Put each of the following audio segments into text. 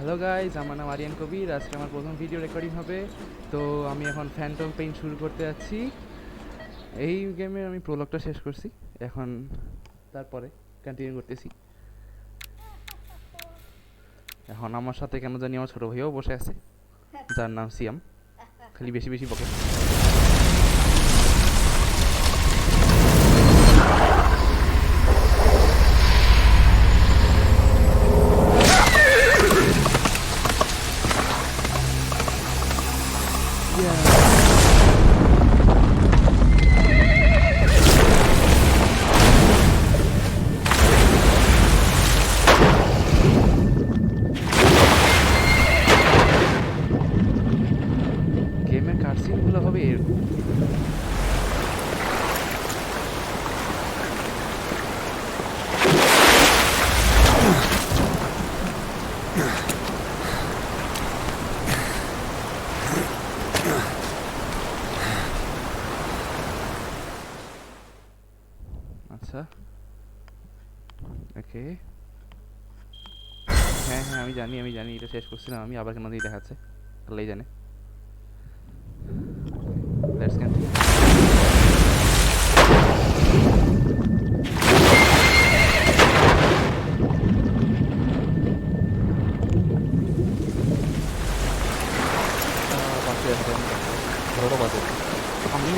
Hello guys, আমার নাম আরিয়ান কবির। আজকে আমার প্রথম ভিডিও রেকর্ডিং হবে। তো আমি এখন ফ্যান্টম পেইন শুরু করতে যাচ্ছি। এই গেমের আমি প্রোলগটা শেষ করছি, এখন তারপরে কন্টিনিউ করতেছি। এখন আমার সাথে কেন জানি আমার ছোটো ভাইও বসে আছে, যার নাম সিয়াম, খালি বেশি বেশি বকে। গেমের কাটসিনগুলো হবে এরকম। আচ্ছা, ওকে, হ্যাঁ হ্যাঁ আমি জানি এটা শেষ করছিলাম আমি, আবার কেন দিয়ে দেখাচ্ছে আল্লাহই জানে। Let's continue. পাশে আসবেন, ধরো বাজে আমি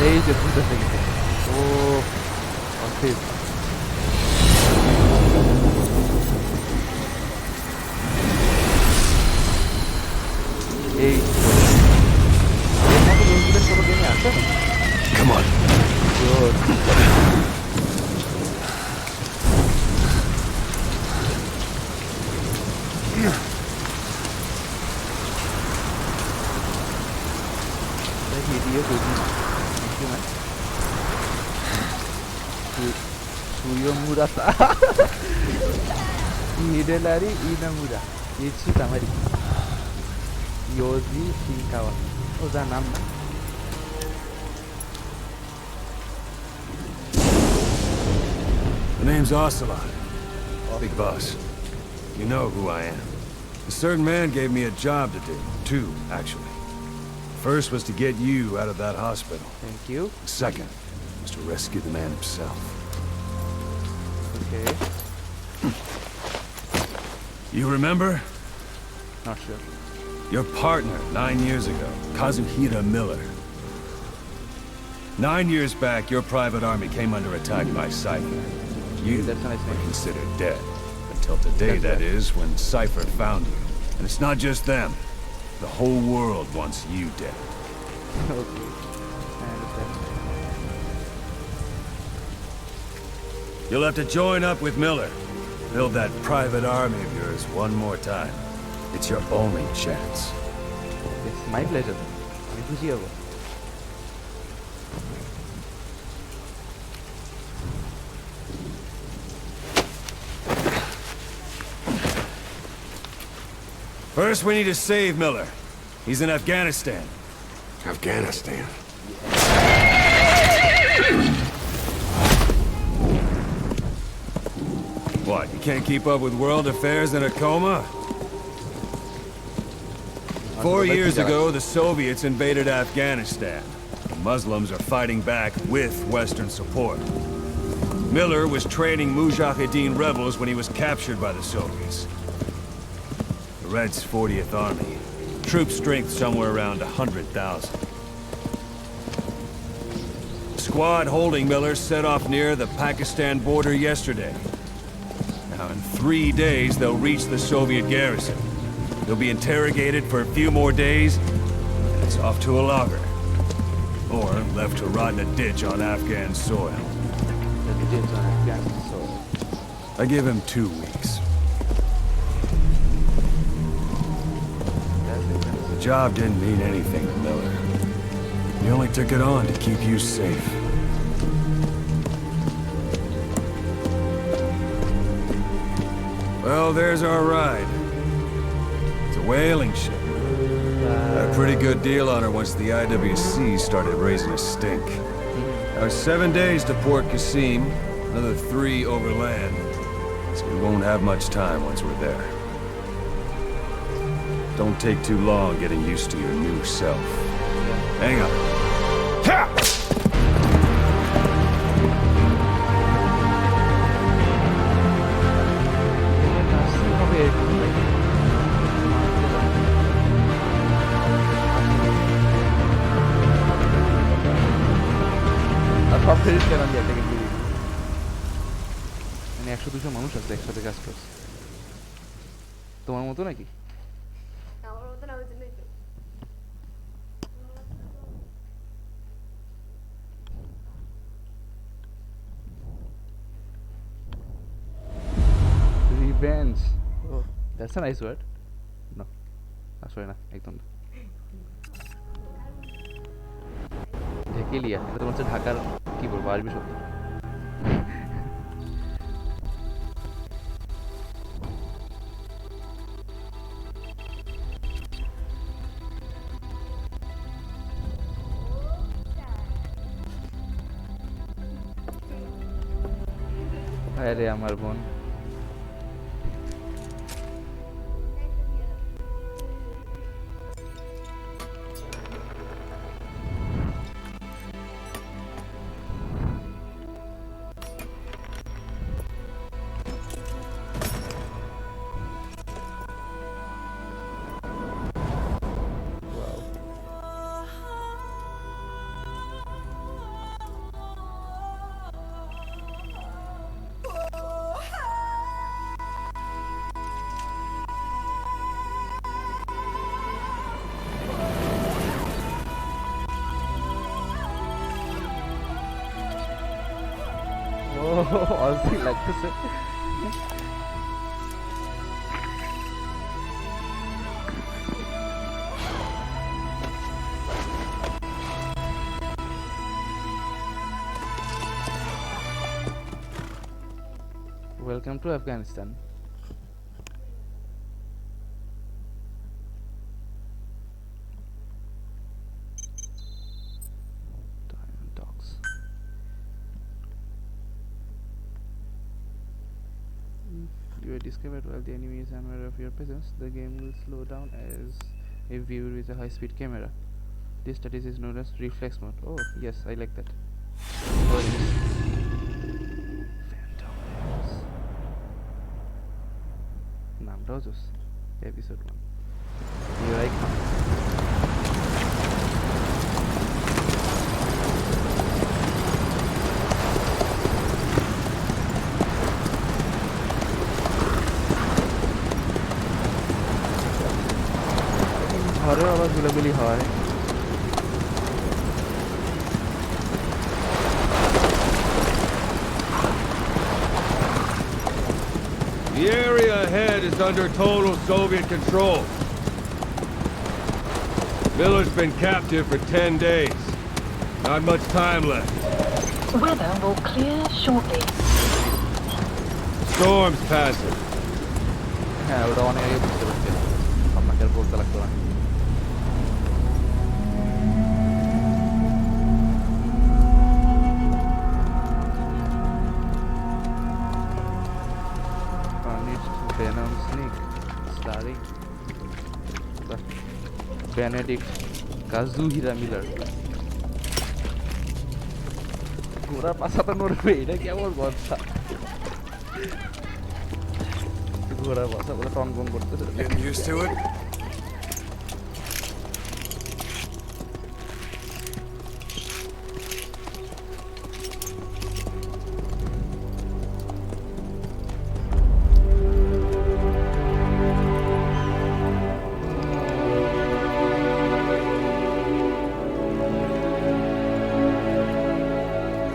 এই যে দুটো থেকে ও অস্থির। এই মতো গেমগুলোর কোনো গেমে আছে না? Come on. Good. Video tujuh, gimana? Suyo Murata. Hidelari Inamura. Ichi Tamari. Yoji Shinkawa. Oh, that name. The name's Ocelot. Big boss. You know who I am. A certain man gave me a job to do. Two, actually. First was to get you out of that hospital. Thank you. Second was to rescue the man himself. Okay. You remember? Not sure. Your partner 9 years ago, Kazuhira Miller. 9 years back, your private army came under attack by Cypher. You That's nice, were man. considered dead. Until today, That's that right. is, when Cypher found you. And it's not just them. The whole world wants you dead. Okay. I understand. You'll have to join up with Miller. Build that private army of yours one more time. It's your only chance. It's my pleasure. আমি খুশি হব। First, we need to save Miller. He's in Afghanistan. Afghanistan. What, you can't keep up with world affairs in a coma? 4 years ago, the Soviets invaded Afghanistan. The Muslims are fighting back with Western support. Miller was training Mujahideen rebels when he was captured by the Soviets. The Reds' 40th Army. Troop strength somewhere around 100,000. The squad holding Miller set off near the Pakistan border yesterday. Now, in 3 days, they'll reach the Soviet garrison. They'll be interrogated for a few more days, and it's off to a lager. Or left to rot in a ditch on Afghan soil. The details on Afghanistan, so I give him 2 weeks. that's it. The job didn't mean anything to Miller. He only took it on to keep you safe. Well, there's our ride. It's a whaling ship. Had a pretty good deal on her once the IWC started raising a stink. Now 7 days to Port Qasim, another 3 overland. So we won't have much time once we're there. Don't take too long getting used to your new self. Hang on. Ha! সব Ferris কেন দিয়ে একটা কিন্তু মানে 100-200 মানুষ আছে একসাথে কাজ করছে তোমার মতো নাকি আমার মতন আমি জন্যই তো revenge oh that's a nice word no আসলে না একদম না ঢেকেলিয়া এটা তোমার হচ্ছে ঢাকার কি বলবো আরবি শব্দ আরে আমার বোন অস্থির লাগতেছে Welcome to Afghanistan. Diamond dogs. You are discovered while the enemy is unaware of your presence. The game will slow down as a viewer with a high-speed camera. This status is known as reflex mode. Oh, yes, I like that. Oh, yes. Phantom Hills. নামটাও জোস episode 1 Here I come. ঘরেও আবার গুলাগুলি হয় The area ahead is under total Soviet control. Miller's been captive for 10 days. Not much time left. Weather will clear shortly. Storm's passing. হ্যাঁ ওটা অনেক আগে বুঝতে পারছি আপনাকে আর বলতে লাগতো না Venom Snake starring Benedict Kazuhira Miller. ঘোড়া পাছাটা নড়বে এটা কেমন কথা ঘোড়া পাছা বলে টন টন করতেছে Getting used to it?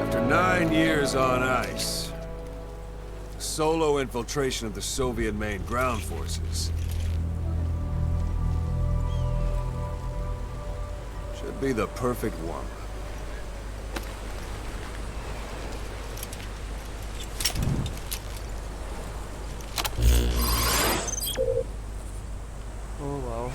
After 9 years on ice, solo infiltration of the Soviet main ground forces should be the perfect one. Oh wow.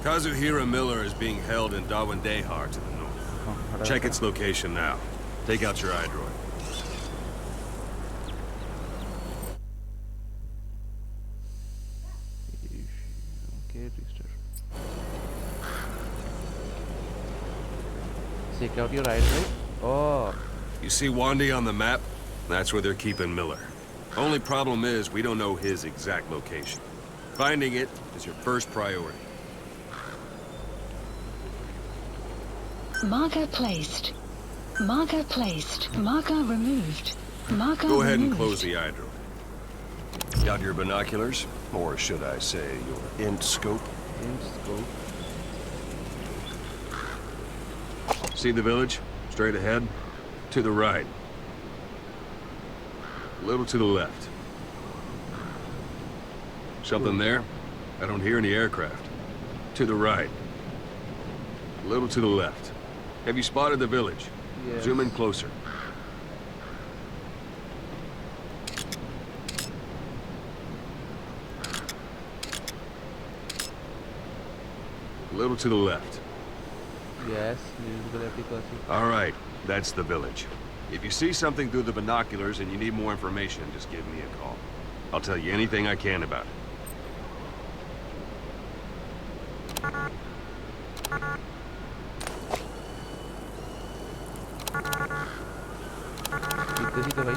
Kazuhira Miller is being held in Dawandehar to the north. Check its location now. Take out your iDroid. Okay, restart. Check out your iDroid. Oh, You see Wandy on the map? That's where they're keeping Miller. Only problem is we don't know his exact location. Finding it is your first priority. Marker placed. Marker placed. Marker removed. Marker Go ahead and removed. close the iDroid. Got your binoculars? Or should I say your int scope? in scope. See the village? Straight ahead? To the right. A little to the left. Something there? I don't hear any aircraft. To the right. A little to the left. Have you spotted the village? Yes. Zoom in closer. A little to the left. Yes, usable efficacy. All right, that's the village. If you see something through the binoculars and you need more information, just give me a call. I'll tell you anything I can about it. দেখতেছি তো ভাই।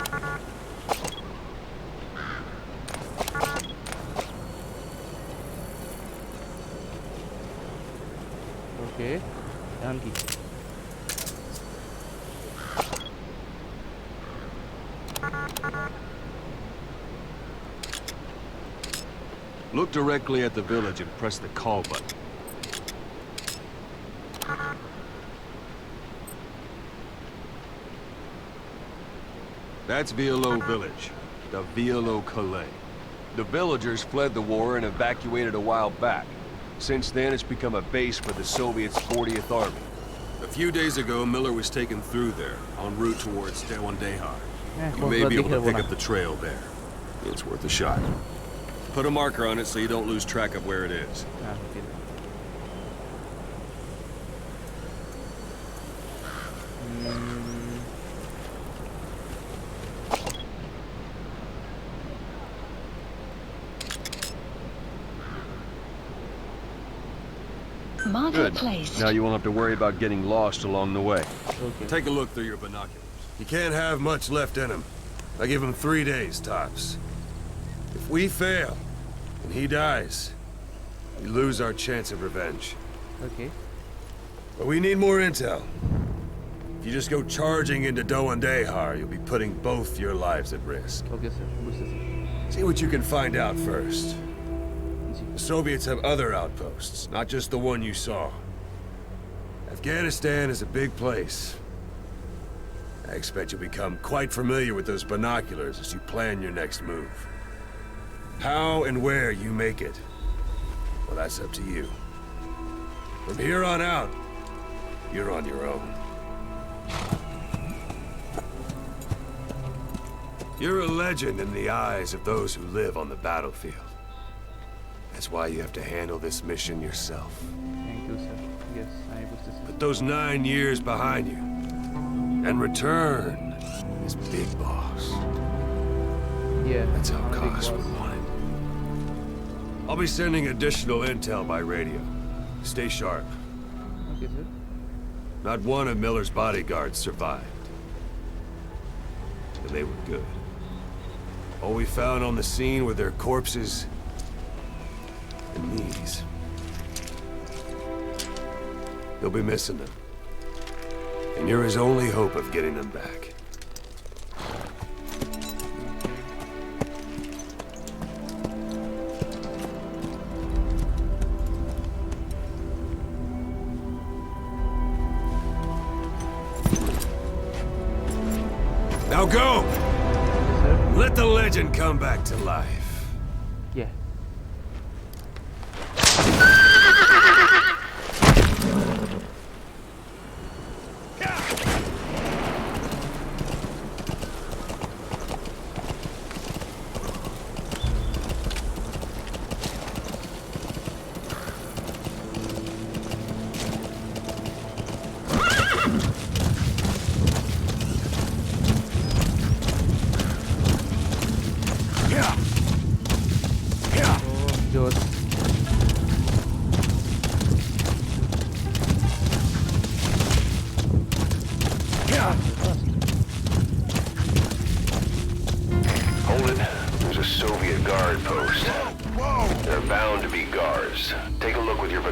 ওকে, এখন কি? Look directly at the village and press the call button. That's Violo Village, the Violo Calais. The villagers fled the war and evacuated a while back. Since then, it's become a base for the Soviets' 40th Army. A few days ago, Miller was taken through there, en route towards Dawandehar. You may be able to pick up the trail there. It's worth a shot. Put a marker on it so you don't lose track of where it is. Okay. Marker Good. placed. Now you won't have to worry about getting lost along the way. Okay. Take a look through your binoculars. You can't have much left in him. I give him 3 days, tops. If we fail, and he dies, we lose our chance of revenge. Okay. But we need more intel. If you just go charging into Dawandehar, you'll be putting both your lives at risk. Okay, sir. বুঝতেছি। See what you can find out first. G. The Soviets have other outposts, not just the one you saw. Afghanistan is a big place. I expect you'll become quite familiar with those binoculars as you plan your next move. How and where you make it, well, that's up to you. From here on out, you're on your own. You're a legend in the eyes of those who live on the battlefield. That's why you have to handle this mission yourself. Thank you, sir. Yes, I বুঝতেছি। Put those 9 years behind you, and return as Big Boss. Yeah. That's how I'm a big Cos would boss. want it. I'll be sending additional intel by radio. Stay sharp. Okay, sir. Not one of Miller's bodyguards survived. And they were good. All we found on the scene were their corpses and knees. You'll be missing them. And you're his only hope of getting them back. Now go! Yes, sir. Let the legend come back to life. Yeah.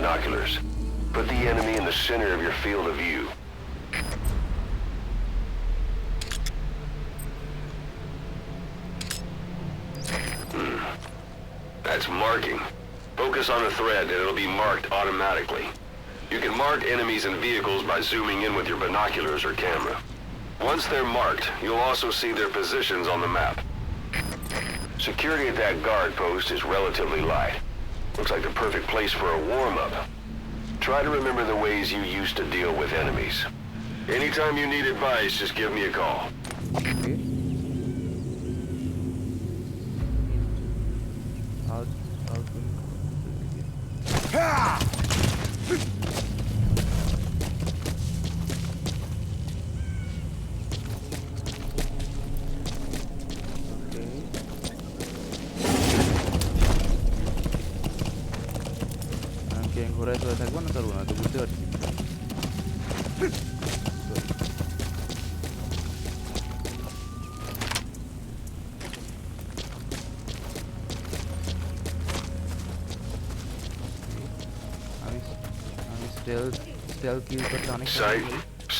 binoculars. Put the enemy in the center of your field of view. That's marking. Focus on the thread and it'll be marked automatically. You can mark enemies and vehicles by zooming in with your binoculars or camera. Once they're marked, you'll also see their positions on the map. Security at that guard post is relatively light. Looks like the perfect place for a warm-up. Try to remember the ways you used to deal with enemies. Anytime you need advice, just give me a call. Okay. How ঘোরায় চলে থাকবো না করবো না তো বুঝতে পারছি আমি স্টেল কিল করতে অনেক Sight,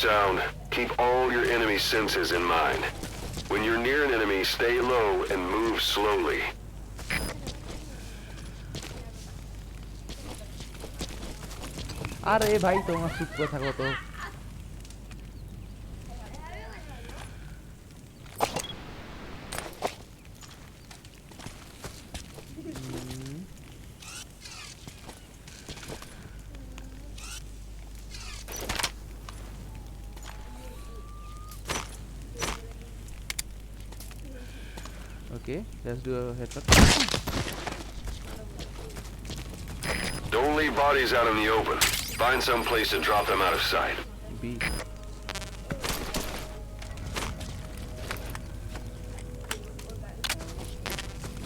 sound, keep all your enemy senses in mind. When you're near an enemy, stay low and move slowly. আরে ভাই তোমার চুপ করে থাকো তো Okay, let's do a headshot. Don't leave bodies out in the open. Find some place to drop them out of sight. B.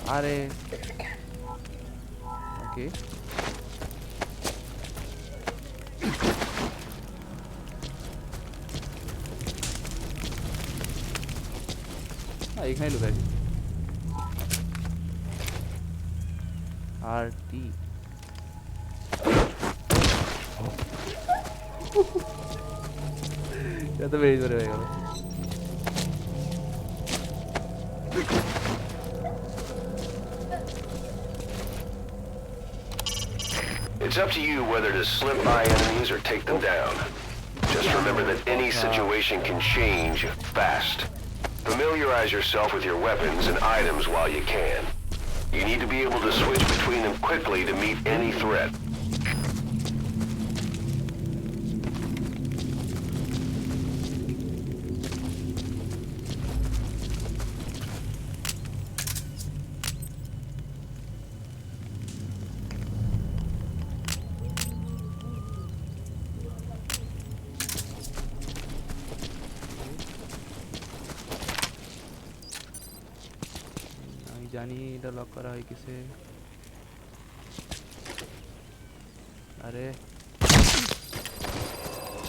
Are. Okay. এখানে লুকাই RT এত বেশি ধরে হয়ে গেল It's up to you whether to slip by enemies or take them down. Just remember that any situation can change fast. Familiarize yourself with your weapons and items while you can. You need to be able to switch between them quickly to meet any threat. জানি এটা lock করা হয় কিসে আরে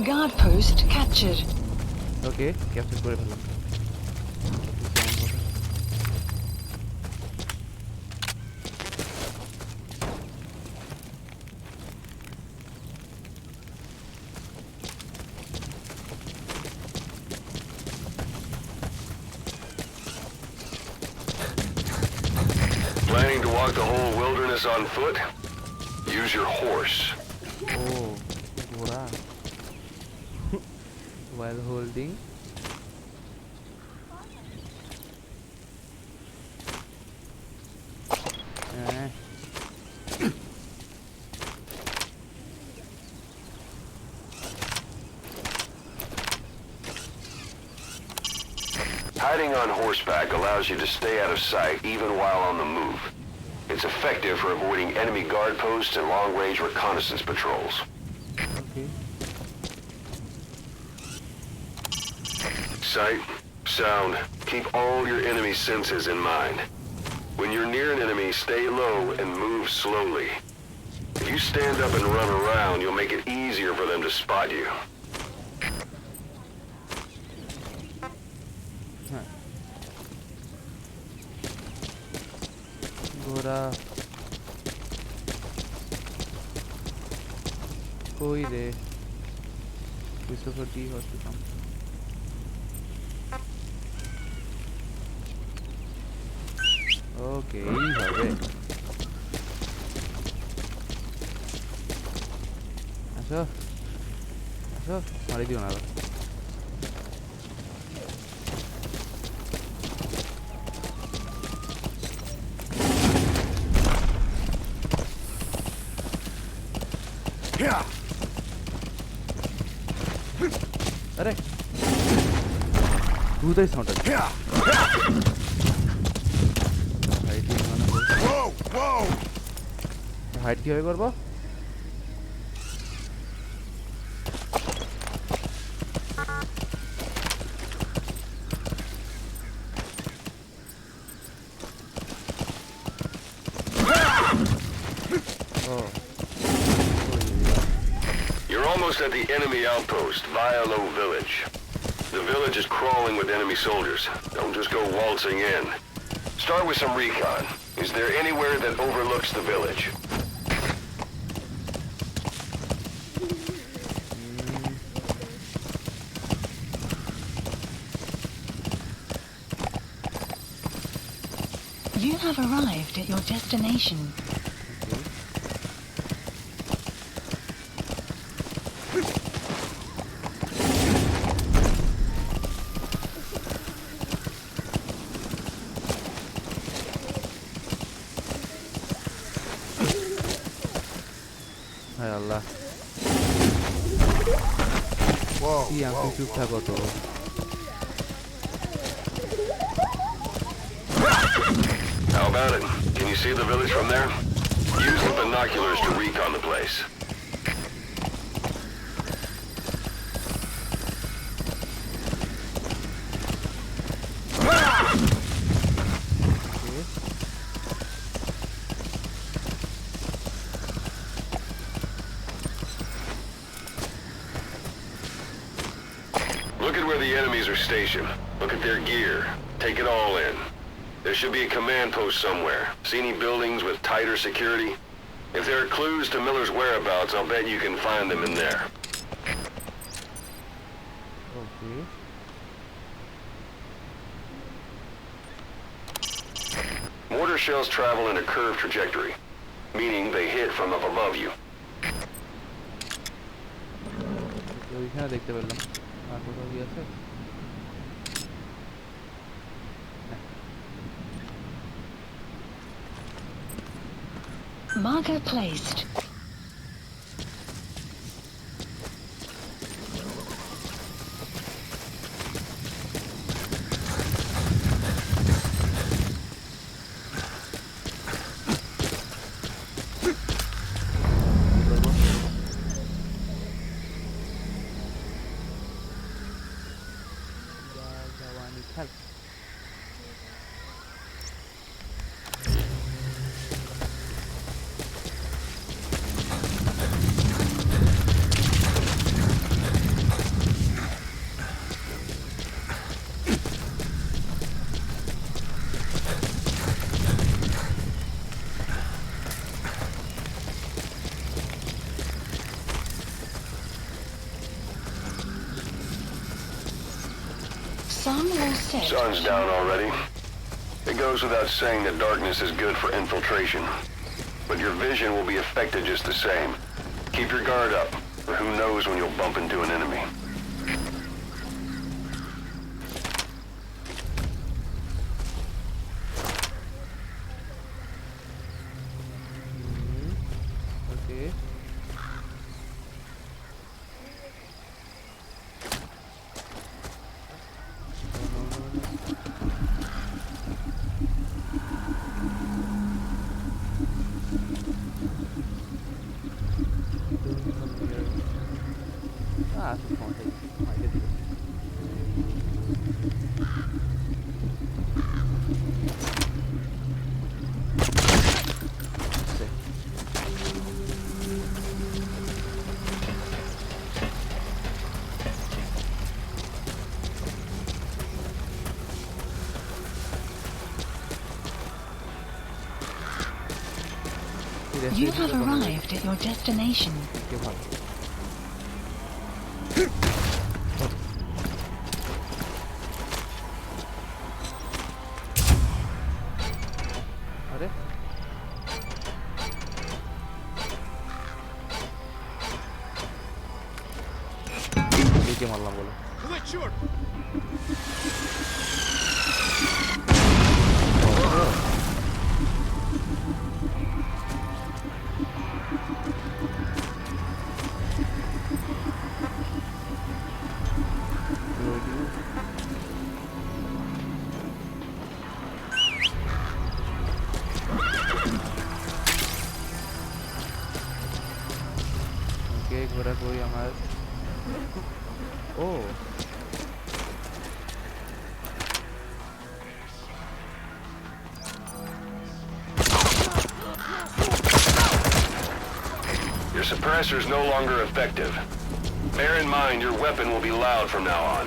Guard post captured. ওকে capture করে ফেললাম Planning to walk the whole wilderness on foot? Use your horse. Oh, ঘোড়া while holding Hiding on horseback allows you to stay out of sight even while on the move. It's effective for avoiding enemy guard posts and long-range reconnaissance patrols. okay Sight, sound, keep all your enemy senses in mind. When you're near an enemy, stay low and move slowly. If you stand up and run around, you'll make it easier for them to spot you. ঘোড়া কই রে? Christopher D has to come. Okay, এইভাবে। আসো আসো, মারি দিও না আবার। अरे ভূতের সাউন্ড আছে। হাইট কিভাবে করবো? You're almost at the enemy outpost, Violo Village. The village is crawling with enemy soldiers. Don't just go waltzing in. Start with some recon. Is there anywhere that overlooks the village? You have arrived at your destination. হায় আল্লাহ, কি আমি চুপ থাকো তো। How about it? Can you see the village from there? Use the binoculars to recon the place. Look at where the enemies are stationed. Look at their gear. Take it all in. There should be a command post somewhere. See any buildings with tighter security? If there are clues to Miller's whereabouts, I'll bet you can find them in there. Okay. Mortar shells travel in a curved trajectory, meaning they hit from up above you. ওইখানে দেখতে পেলাম আর কোথাও কি আছে? Marker placed. Sun will set. Sun's down already. It goes without saying that darkness is good for infiltration. But your vision will be affected just the same. Keep your guard up, or who knows when you'll bump into an enemy. Okay. Ah, sul ponte aí. Vai, che dico. Sì. You have arrived at your destination. Che vado. আরে দিকে মারলাম বলে ওকে ঘোরা কই আমার ও Your suppressor is no longer effective. Bear in mind your weapon will be loud from now on.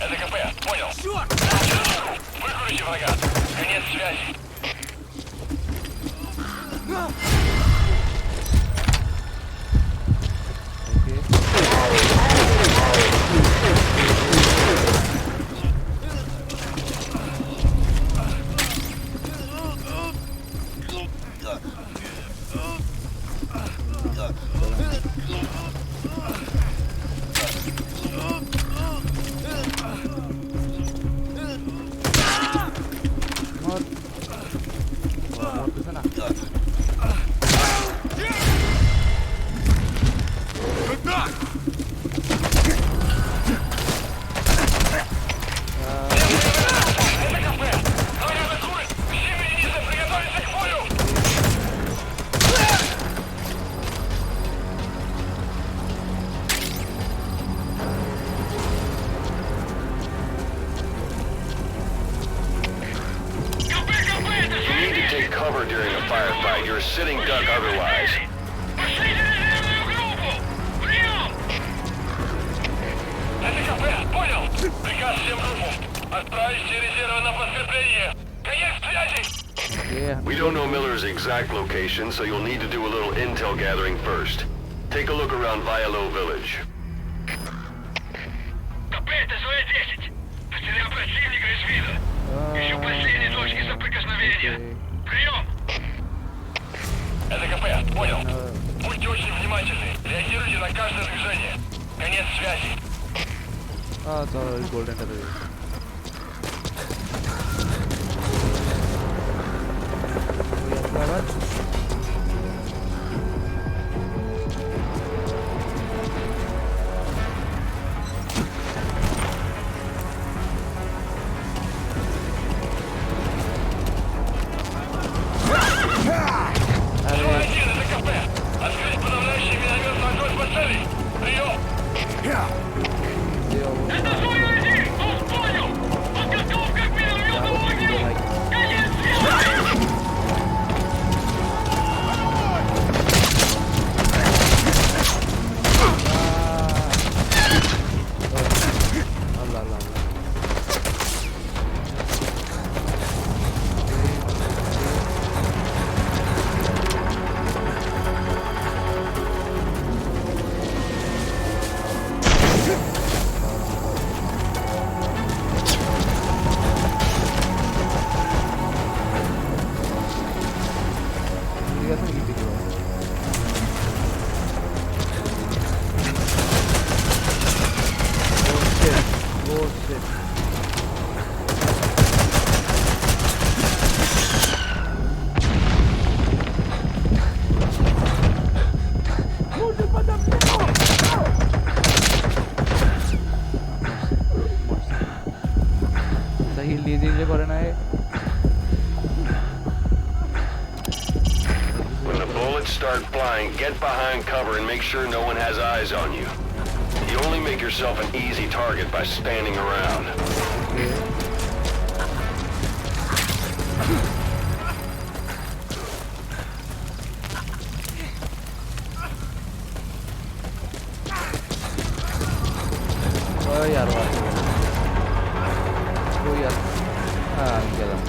Это КП, понял. Выкрути врага. Конец связи. During a firefight, you're a sitting duck otherwise. Это КП, понял. Приказ всем группам. Отправить резервы на подкрепление. Конец связи. We don't know Miller's exact location, so you'll need to do a little intel gathering first. Take a look around Vialo Village. КП, это СВ-10. Потерял противника из вида. Ищу последние точки соприкосновения. Прием! Это КП, понял. Будьте очень внимательны. Реагируйте на каждое движение. Конец связи. So golden color. When the bullets start flying, get behind cover and make sure no one has eyes on you. You only make yourself an easy target by standing around. ওই আরো আছে কই আছে হ্যাঁ আমি গেলাম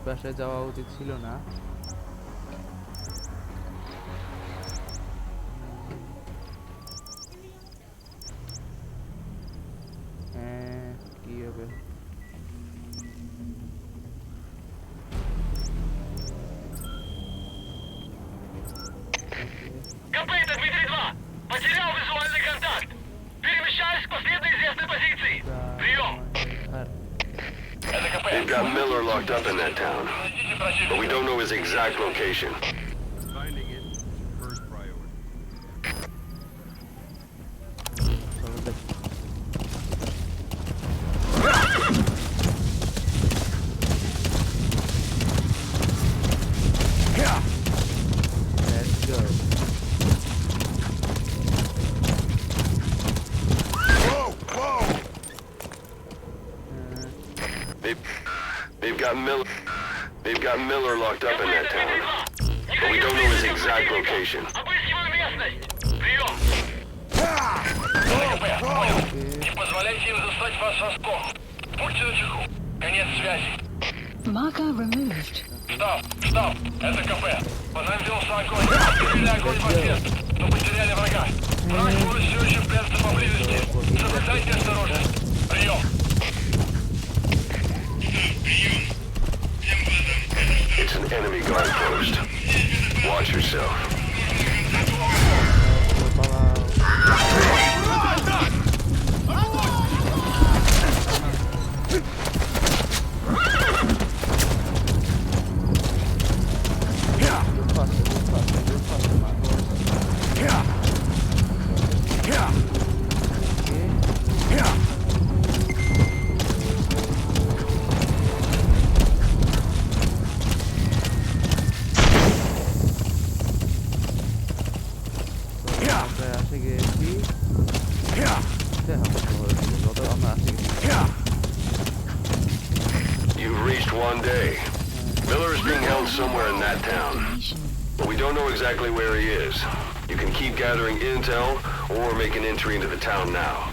পাশে যাওয়া উচিত ছিল না কি হবে Копыта, Дмитрий 2! Потерял визуальный контакт! Перемещаюсь к последней известной позиции! Прием! They've got Miller locked up in that town, but we don't know his exact location. Finding it, first priority. Let's go. They've got Miller locked up in that town, but we don't know his exact location. Обыскиваю местность! Прием! КП, понял. Не позволяйте им застать вас врасплох. Будьте начеку. Конец связи. Marker removed. Штаб, это КП. Понадеялся огонь. Открыли огонь в ответ, но потеряли врага. Враг может все еще прятаться поблизости. Соблюдайте осторожность. Прием! It's an enemy guard post. Watch yourself. You've reached one day. Miller is being held somewhere in that town, but we don't know exactly where he is. You can keep gathering intel or make an entry into the town now.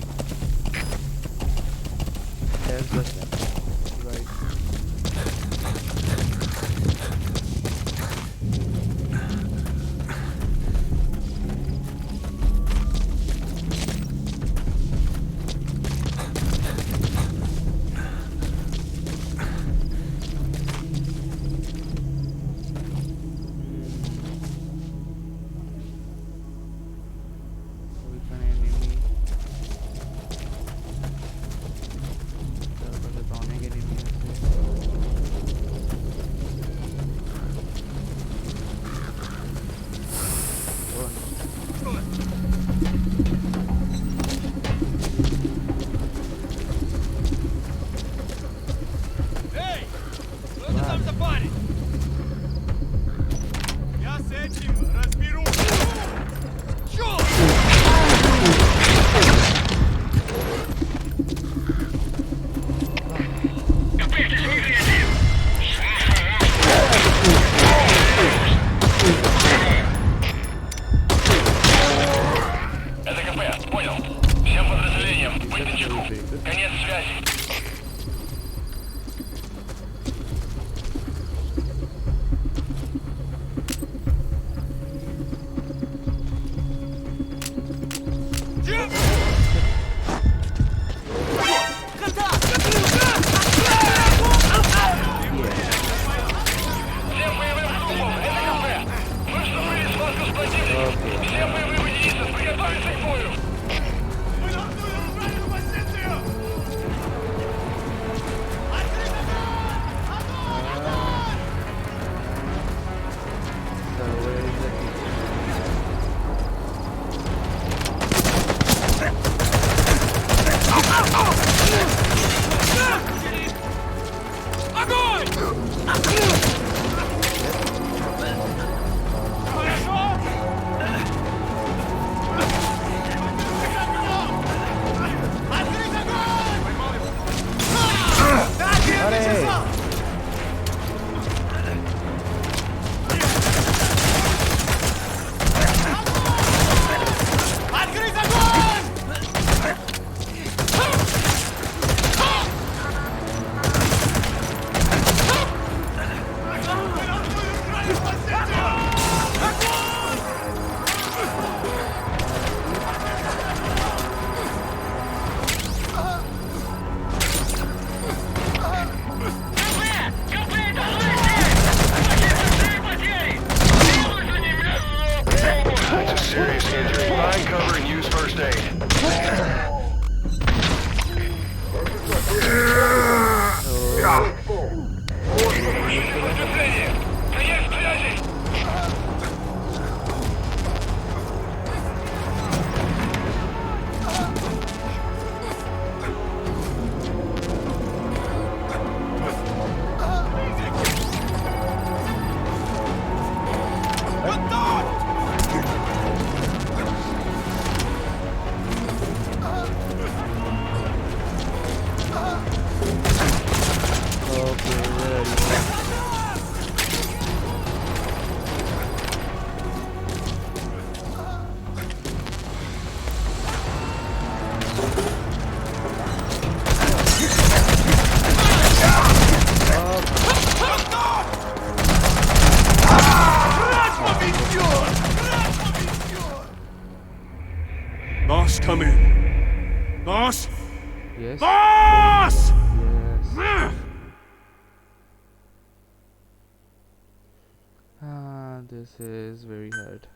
This is very hard.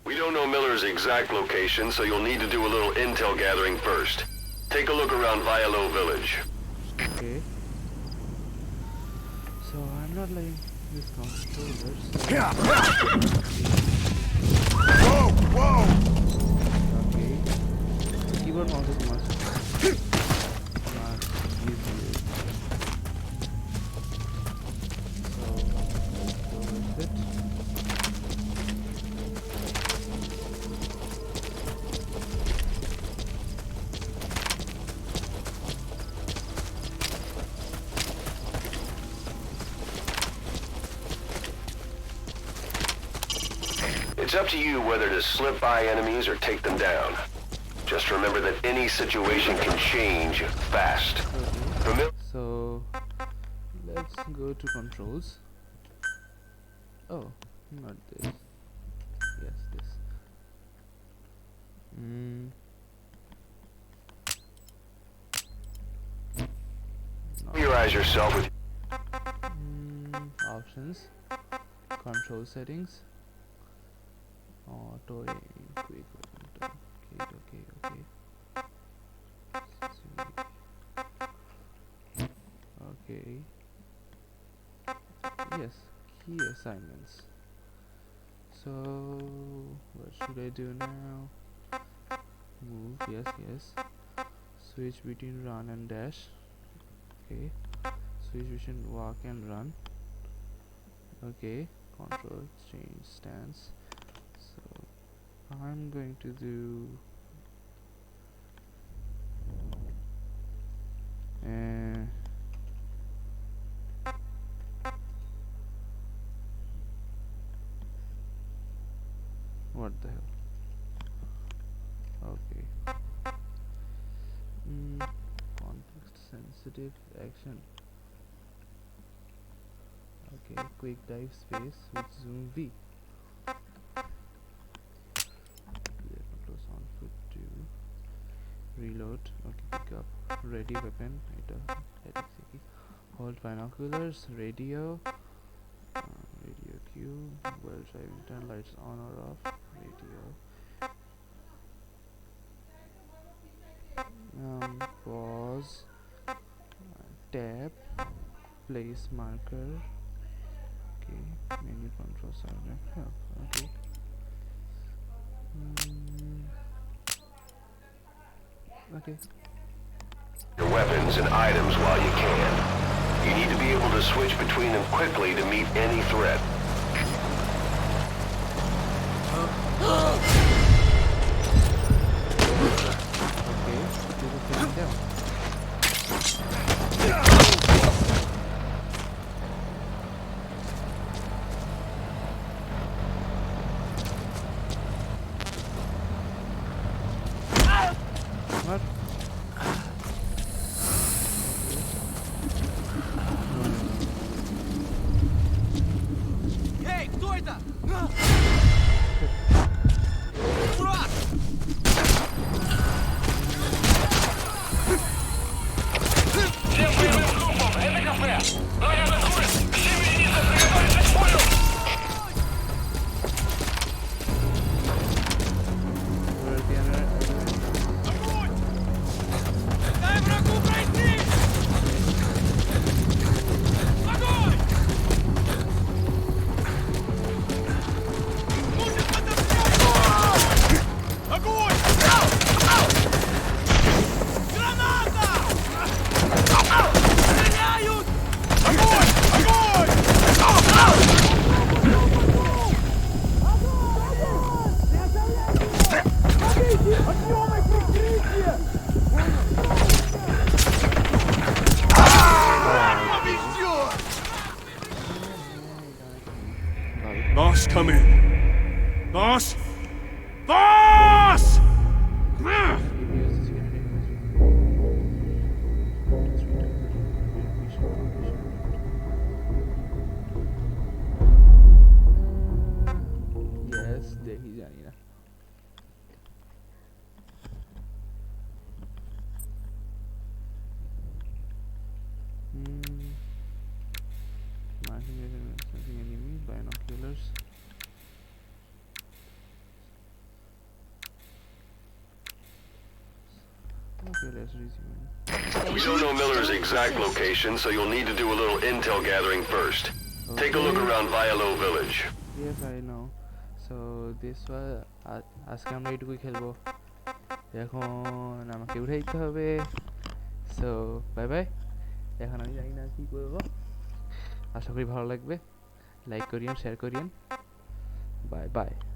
We don't know Miller's exact location, so you'll need to do a little intel gathering first. Take a look around Vialo Village. Okay. So I'm not letting this controllers. Whoa, whoa! Okay. Keyboard mouse is much easier. So let's go with it. It's up to you whether to slip by enemies or take them down. Just remember that any situation can change fast. Okay. So let's go to controls. Oh, not this. Yes, this. Familiarize yourself with Options, control settings, auto aim, quick weapon, okay. Okay. Yes, key assignments. So what should I do now? Move, yes. Switch between run and dash. Okay. Switch between walk and run. Okay. Control change stance. So I'm going to do what the hell? Okay. Context sensitive action. Okay, quick dive space with zoom V. Clear controls on foot 2. Reload. Okay, pick up. Ready weapon. Hold binoculars. Radio. Radio Q. Well driving. Turn lights on or off. Radio. Pause. Tab. Place marker. Okay. Menu controls are there. Okay. Okay. your weapons and items while you can. You need to be able to switch between them quickly to meet any threat. Okay. Do the thing down. What? Эй, кто это? Дурак! Всем боевым группам, это кафе! Врага атакует! Все единицы приготовиться к бою! Where the other Огонь! Дай врагу пройти! Огонь! Нужен подождать! Огонь! Граната! Стреляют! Огонь! Огонь! Огнёвое прикрытие! Повезет! Boss, come in. Boss? Boss! Yes, দেখি জানি না। Marking enemy, binoculars. Millers. Okay, let's resume. We don't know Miller's exact location, so you'll need to do a little intel gathering first. Take a look Okay. around Vialo village. Yes, I know. So this was আজকে আমরা এইটুকুই খেলবো। এখন আমাকে উঠে দিতে হবে। So bye bye. এখন আমি জানি না কি করব। আশা করি ভালো লাগবে। লাইক করিয়েন, শেয়ার করিয়েন। Bye bye.